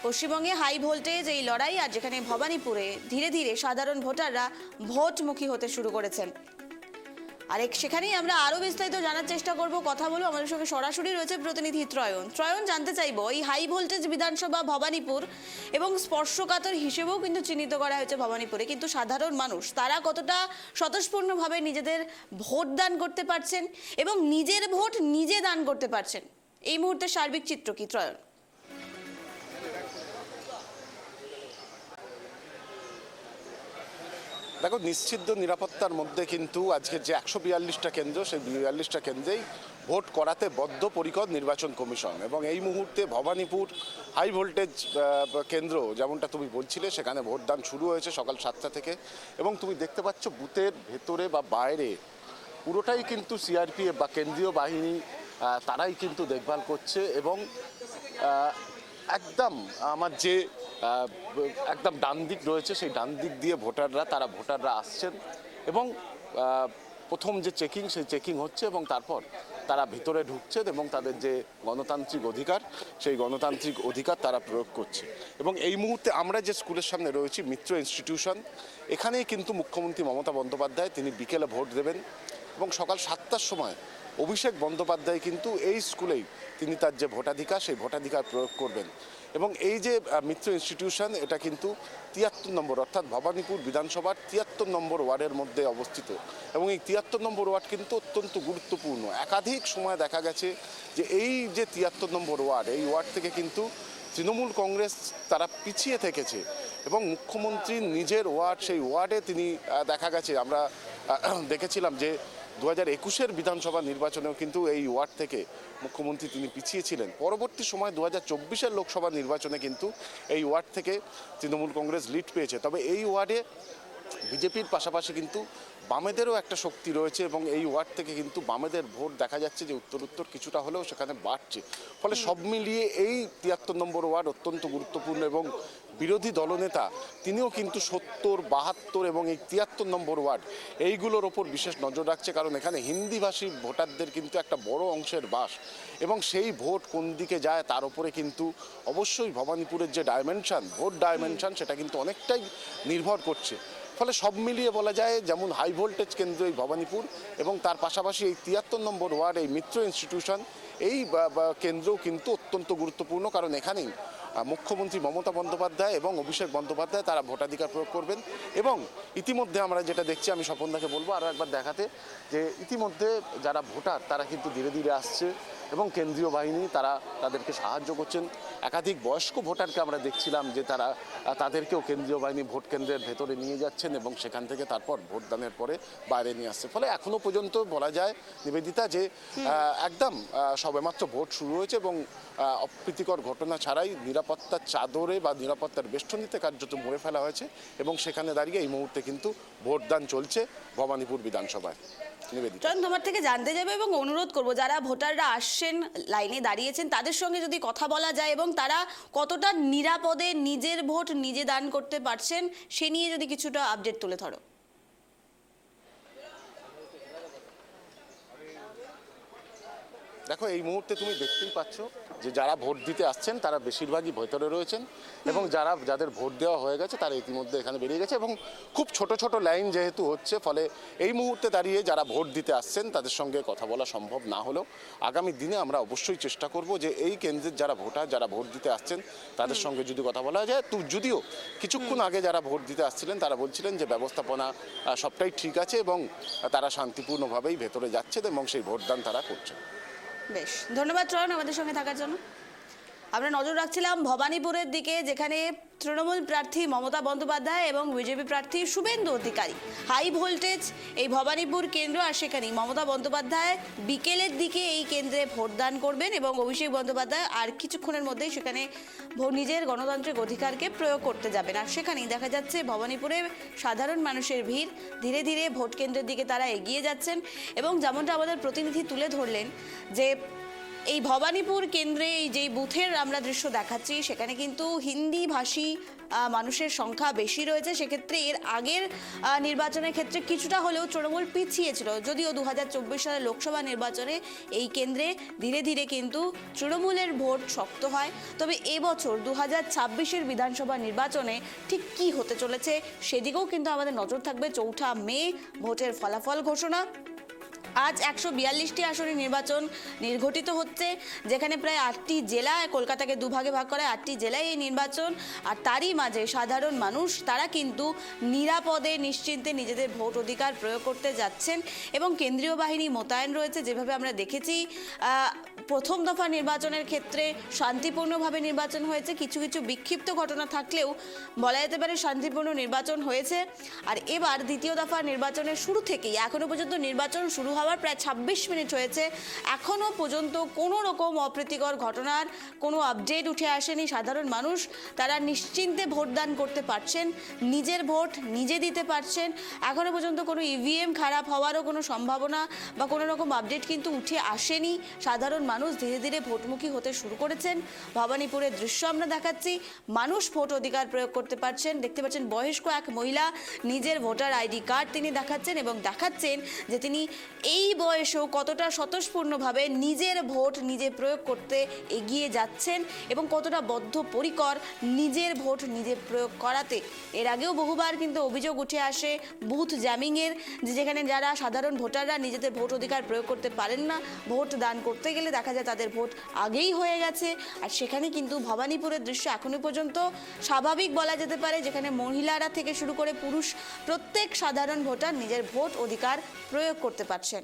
পশ্চিমবঙ্গে high voltage এই লড়াই, আর যেখানে ভবানীপুরে ধীরে ধীরে সাধারণ ভোটাররা ভোটমুখী হতে শুরু করেছেন। আর সেখানেই আমরা আরো বিস্তারিত জানার চেষ্টা করব, কথা বলবো। আমাদের সঙ্গে সরাসরি রয়েছে প্রতিনিধি ত্রয়ন। জানতে চাইবো, এই হাই ভোল্টেজ বিধানসভা ভবানীপুর এবং স্পর্শকাতর হিসেবেও কিন্তু চিহ্নিত করা হয়েছে ভবানীপুরে, কিন্তু সাধারণ মানুষ তারা কতটা স্বতঃস্ফূর্তভাবে নিজেদের ভোট দান করতে পারছেন এবং নিজের ভোট নিজে দান করতে পারছেন, এই মুহূর্তে সার্বিক চিত্র কি ত্রয়ন? দেখো, নিশ্চিত নিরাপত্তার মধ্যে কিন্তু আজকে যে 142টা কেন্দ্র, সেই 42টা কেন্দ্রেই ভোট করাতে বদ্ধপরিকর নির্বাচন কমিশন। এবং এই মুহূর্তে ভবানীপুর হাই ভোল্টেজ কেন্দ্র, যেমনটা তুমি বলছিলে, সেখানে ভোটদান শুরু হয়েছে সকাল 7টা থেকে। এবং তুমি দেখতে পাচ্ছ বুথের ভেতরে বা বাইরে পুরোটাই কিন্তু সিআরপিএফ বা কেন্দ্রীয় বাহিনী তারাই কিন্তু দেখভাল করছে। এবং একদম আমার যে একদম ডান দিক রয়েছে, সেই ডান দিক দিয়ে ভোটাররা আসছেন এবং প্রথম যে চেকিং, সেই চেকিং হচ্ছে এবং তারপর তারা ভিতরে ঢুকছেন এবং তাদের যে গণতান্ত্রিক অধিকার, সেই গণতান্ত্রিক অধিকার তারা প্রয়োগ করছে। এবং এই মুহূর্তে আমরা যে স্কুলের সামনে রয়েছি, মিত্র ইনস্টিটিউশন, এখানেই কিন্তু মুখ্যমন্ত্রী মমতা বন্দ্যোপাধ্যায় তিনি বিকেলে ভোট দেবেন। এবং সকাল 7টার সময় অভিষেক বন্দ্যোপাধ্যায় কিন্তু এই স্কুলেই তিনি তার যে ভোটাধিকার, সেই ভোটাধিকার প্রয়োগ করবেন। এবং এই যে মিত্র ইনস্টিটিউশন, এটা কিন্তু 73 নম্বর, অর্থাৎ ভবানীপুর বিধানসভার 73 নম্বর ওয়ার্ডের মধ্যে অবস্থিত। এবং এই 73 নম্বর ওয়ার্ড কিন্তু অত্যন্ত গুরুত্বপূর্ণ। একাধিক সময় দেখা গেছে যে এই যে 73 নম্বর ওয়ার্ড, এই ওয়ার্ড থেকে কিন্তু তৃণমূল কংগ্রেস তারা পিছিয়ে থেকেছে। এবং মুখ্যমন্ত্রীর নিজের ওয়ার্ড, সেই ওয়ার্ডে তিনি দেখা গেছে, আমরা দেখেছিলাম যে 2021-এর বিধানসভা নির্বাচনেও কিন্তু এই ওয়ার্ড থেকে মুখ্যমন্ত্রী তিনি পিছিয়ে ছিলেন। পরবর্তী সময় 2024-এর লোকসভা নির্বাচনে কিন্তু এই ওয়ার্ড থেকে তৃণমূল কংগ্রেস লিড পেয়েছে। তবে এই ওয়ার্ডে বিজেপির পাশাপাশি কিন্তু বামেদেরও একটা শক্তি রয়েছে এবং এই ওয়ার্ড থেকে কিন্তু বামেদের ভোট দেখা যাচ্ছে যে উত্তর কিছুটা হলেও সেখানে বাড়ছে। ফলে সব মিলিয়ে এই 73 নম্বর ওয়ার্ড অত্যন্ত গুরুত্বপূর্ণ। এবং বিরোধী দলনেতা তিনিও কিন্তু 70, 72 এবং এই 73 নম্বর ওয়ার্ড, এইগুলোর ওপর বিশেষ নজর রাখছে, কারণ এখানে হিন্দিভাষী ভোটারদের কিন্তু একটা বড় অংশের বাস। এবং সেই ভোট কোন দিকে যায় তার উপরে কিন্তু অবশ্যই ভবানীপুরের যে ডাইমেনশন, ভোট ডাইমেনশন, সেটা কিন্তু অনেকটাই নির্ভর করছে। ফলে সব মিলিয়ে বলা যায়, যেমন হাই ভোল্টেজ কেন্দ্র এই ভবানীপুর এবং তার পাশাপাশি এই 73 নম্বর ওয়ার্ড, এই মিত্র ইনস্টিটিউশন, এই কেন্দ্রও কিন্তু অত্যন্ত গুরুত্বপূর্ণ, কারণ এখানেই মুখ্যমন্ত্রী মমতা বন্দ্যোপাধ্যায় এবং অভিষেক বন্দ্যোপাধ্যায় তারা ভোটাধিকার প্রয়োগ করবেন। এবং ইতিমধ্যে আমরা যেটা দেখছি, আমি স্বপনদাকে বলবো আরও একবার দেখাতে, যে ইতিমধ্যে যারা ভোটার তারা কিন্তু ধীরে ধীরে আসছে এবং কেন্দ্রীয় বাহিনী তারা তাদেরকে সাহায্য করছেন। একাধিক বয়স্ক ভোটারকে আমরা দেখছিলাম যে তাদেরকেও কেন্দ্রীয় বাহিনী ভোট কেন্দ্রের ভেতরে নিয়ে যাচ্ছেন এবং সেখান থেকে তারপর ভোটদানের পরে বাইরে নিয়ে আসছে। ফলে এখনো পর্যন্ত বলা যায়, নিবেদিতা, যে একদম সবেমাত্র ভোট শুরু হয়েছে এবং অপ্রীতিকর ঘটনা ছাড়াই নিরাপত্তার চাদরে বা নিরাপত্তার বেষ্টনীতে কার্যত মুড়ে ফেলা হয়েছে। এবং সেখানে দাঁড়িয়ে এই মুহূর্তে কিন্তু ভোটদান চলছে ভবানীপুর বিধানসভায়। তোমার থেকে জানতে যাবে এবং অনুরোধ করব, যারা ভোটাররা আসছেন, লাইনে দাঁড়িয়েছেন, তাদের সঙ্গে যদি কথা বলা যায় এবং তারা কতটা নিরাপদে নিজের ভোট নিজে দান করতে পারছেন, সে নিয়ে যদি কিছুটা আপডেট তুলে ধরো। দেখো, এই মুহূর্তে তুমি দেখতেই পাচ্ছ যে যারা ভোট দিতে আসছেন তারা বেশিরভাগই ভেতরে রয়েছেন এবং যাদের ভোট দেওয়া হয়ে গেছে তারা ইতিমধ্যে এখানে বেরিয়ে গেছে। এবং খুব ছোট ছোট লাইন যেহেতু হচ্ছে, ফলে এই মুহূর্তে দাঁড়িয়ে যারা ভোট দিতে আসছেন তাদের সঙ্গে কথা বলা সম্ভব না হলেও আগামী দিনে আমরা অবশ্যই চেষ্টা করব যে এই কেন্দ্রের যারা ভোটার, যারা ভোট দিতে আসছেন তাদের সঙ্গে যদি কথা বলা যায়। তো যদিও কিছুক্ষণ আগে যারা ভোট দিতে আসছিলেন তারা বলছিলেন যে ব্যবস্থাপনা সবটাই ঠিক আছে এবং তারা শান্তিপূর্ণভাবেই ভেতরে যাচ্ছেন এবং সেই ভোটদান তারা করছেন। বেশ, ধন্যবাদ ত্রয়ন আমাদের সঙ্গে থাকার জন্য। আমরা নজর রাখছিলাম ভবানীপুরের দিকে, যেখানে তৃণমূল প্রার্থী মমতা বন্দ্যোপাধ্যায় এবং বিজেপি প্রার্থী শুভেন্দু অধিকারী হাই ভোল্টেজ এই ভবানীপুর কেন্দ্র, আর সেখানেই মমতা বন্দ্যোপাধ্যায় বিকেলের দিকে এই কেন্দ্রে ভোটদান করবেন এবং অভিষেক বন্দ্যোপাধ্যায় আর কিছুক্ষণের মধ্যেই সেখানে নিজের গণতান্ত্রিক অধিকারকে প্রয়োগ করতে যাবেন। আর সেখানেই দেখা যাচ্ছে ভবানীপুরে সাধারণ মানুষের ভিড়, ধীরে ধীরে ভোট কেন্দ্রের দিকে তারা এগিয়ে যাচ্ছেন। এবং যেমনটা আমাদের প্রতিনিধি তুলে ধরলেন, যে এই ভবানীপুর কেন্দ্রে এই যেই বুথের আমরা দৃশ্য দেখাচ্ছি সেখানে কিন্তু হিন্দি ভাষী মানুষের সংখ্যা বেশি রয়েছে। সেক্ষেত্রে এর আগের নির্বাচনের ক্ষেত্রে কিছুটা হলেও তৃণমূল পিছিয়ে ছিল, যদিও 2024 সালের লোকসভা নির্বাচনে এই কেন্দ্রে ধীরে ধীরে কিন্তু তৃণমূলের ভোট শক্ত হয়। তবে এবছর 2026-এর বিধানসভা নির্বাচনে ঠিক কী হতে চলেছে সেদিকেও কিন্তু আমাদের নজর থাকবে। 4 মে ভোটের ফলাফল ঘোষণা। আজ 142টি আসনে নির্বাচন নির্ঘটিত হচ্ছে, যেখানে প্রায় 8টি জেলা, কলকাতাকে দুভাগে ভাগ করায় 8টি জেলায় এই নির্বাচন। আর তারই মাঝে সাধারণ মানুষ তারা কিন্তু নিরাপদে নিশ্চিন্তে নিজেদের ভোট অধিকার প্রয়োগ করতে যাচ্ছেন এবং কেন্দ্রীয় বাহিনী মোতায়েন রয়েছে। যেভাবে আমরা দেখেছি প্রথম দফা নির্বাচনের ক্ষেত্রে শান্তিপূর্ণভাবে নির্বাচন হয়েছে, কিছু কিছু বিক্ষিপ্ত ঘটনা থাকলেও বলা যেতে পারে শান্তিপূর্ণ নির্বাচন হয়েছে। আর এবার দ্বিতীয় দফা নির্বাচনের শুরু থেকেই এখনো পর্যন্ত নির্বাচন শুরু হওয়ার প্রায় 26 মিনিট হয়েছে, এখনো পর্যন্ত কোনো রকম অপ্রীতিকর ঘটনার কোনো আপডেট উঠে আসেনি। সাধারণ মানুষ তারা নিশ্চিন্তে ভোটদান করতে পারছেন, নিজের ভোট নিজে দিতে পারছেন। এখনো পর্যন্ত কোনো ইভিএম খারাপ হওয়ারও কোনো সম্ভাবনা বা কোনো রকম আপডেট কিন্তু উঠে আসেনি। সাধারণ মানুষ ধীরে ধীরে ভোটমুখী হতে শুরু করেছেন। ভবানীপুরের দৃশ্য আমরা দেখাচ্ছি, মানুষ ভোট অধিকার প্রয়োগ করতে পারছেন। দেখতে পাচ্ছেন বয়স্ক এক মহিলা নিজের ভোটার আইডি কার্ড তিনি দেখাচ্ছেন এবং দেখাচ্ছেন যে তিনি এই বয়সেও কতটা স্বতঃস্ফূর্ণভাবে নিজের ভোট নিজে প্রয়োগ করতে এগিয়ে যাচ্ছেন এবং কতটা বদ্ধপরিকর নিজের ভোট নিজে প্রয়োগ করাতে। এর আগেও বহুবার কিন্তু অভিযোগ উঠে আসে বুথ জ্যামিংয়ের, যেখানে যারা সাধারণ ভোটাররা নিজেদের ভোট অধিকার প্রয়োগ করতে পারেন না, ভোট দান করতে গেলে দেখা যায় তাদের ভোট আগেই হয়ে গেছে। আর সেখানে কিন্তু ভবানীপুরের দৃশ্য এখনো পর্যন্ত স্বাভাবিক বলা যেতে পারে, যেখানে মহিলারা থেকে শুরু করে পুরুষ প্রত্যেক সাধারণ ভোটার নিজের ভোট অধিকার প্রয়োগ করতে পারছেন।